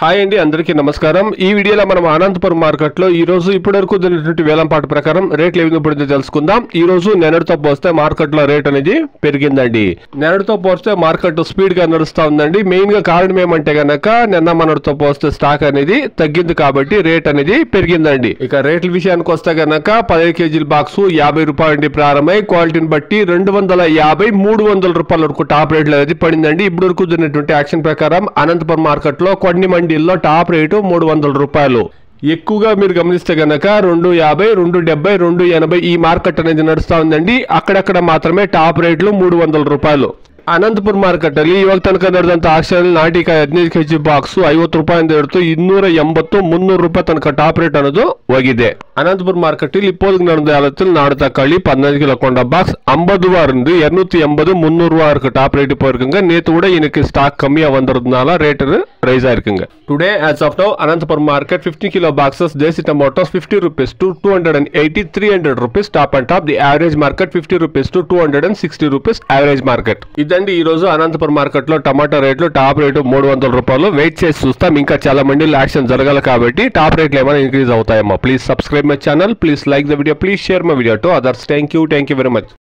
Hi అండి, అందరికీ నమస్కారం. ఈ వీడియోలో మనం అనంతపురం మార్కెట్లో ఈ రోజు ఇప్పటివరకు జరిగినటువంటి వేలంపాటు ప్రకారం రేట్లు ఏ విధంగా పడిందో తెలుసుకుందాం. ఈ రోజు నిన్నటితో పోస్తే మార్కెట్లో రేట్ అనేది పెరిగిందండి. నిన్నటితో పోస్తే మార్కెట్ స్పీడ్ గా నడుస్తా ఉందండి. మెయిన్ గా కారణం ఏమంటే గనక నిన్న మనటితో పోస్తే స్టాక్ అనేది తగ్గింది కాబట్టి రేట్ అనేది పెరిగిందండి. ఇక రేట్ల విషయానికి వస్తే గనక 15 కేజీల బాక్స్ 50 రూపాయలు ప్రారంభమై క్వాలిటీని బట్టి 250, 300 రూపాయల వరకు టాప్ రేట్లు అనేది పడిందండి. ఇప్పుడు వరకు జరిగినటువంటి యాక్షన్ ప్రకారం అనంతపురం మార్కెట్ లో కొన్ని మండీల్లో టాప్ రేటు 300 రూపాయలు. ఎక్కువగా మీరు గమనిస్తే గనక 250, 270, 280 ఈ మార్కెట్ అనేది నడుస్తా ఉందండి. అక్కడక్కడ మాత్రమే టాప్ రేట్లు 300 రూపాయలు. ಅನಂತಪುರ ಮಾರ್ಕೆಟ್ ಅಲ್ಲಿ ಇವಾಗ ತನಕ ನಡೆದಂತ ಆಕ್ಷನ್ ನಾಟಿಕಾಯಿ 15 ಕೆಜಿ ಬಾಕ್ಸ್ 50 ರೂಪಾಯಿಂದ ಹಿಡಿದು 280, 300 ರೂಪಾಯಿ ತನಕ ಟಾಪ್ ರೇಟ್ ಅನ್ನೋದು ಹೋಗಿದೆ. ಅನಂತಪುರ ಮಾರ್ಕೆಟ್ ಇಲ್ಲಿ இப்போது நடந்த காலத்தில் நாடு தக்காளி 15 கிலோ கொண்ட பாக்ஸ் 50 ரூபா இருந்து 280, 300 ரூபா இருக்கு டாப் ரேட் போயிருக்குங்க. நேத்து கூட இன்னைக்கு ஸ்டாக் கம்மியா வந்ததுனால ரேட் ரைஸ் ஆயிருக்குங்க. Today as of now Anantapur market 50 kilo boxes desi tomatoes 50 rupees to 280, 300 rupees top and top. The average market 50 rupees to 260 rupees average market. ఇదండి ఈ రోజు అనంతపురం మార్కెట్ లో టమాటా రేట్లు. టాప్ రేటు 300 రూపాయలు. వెయిట్ చేసి చూస్తాం, ఇంకా చాలా మండీలో యాక్షన్ జరగాలి కాబట్టి టాప్ రేట్లు ఏమైనా ఇంక్రీజ్ అవుతాయేమో. Please subscribe my channel, please like the video, please share my video to others. Thank you very much.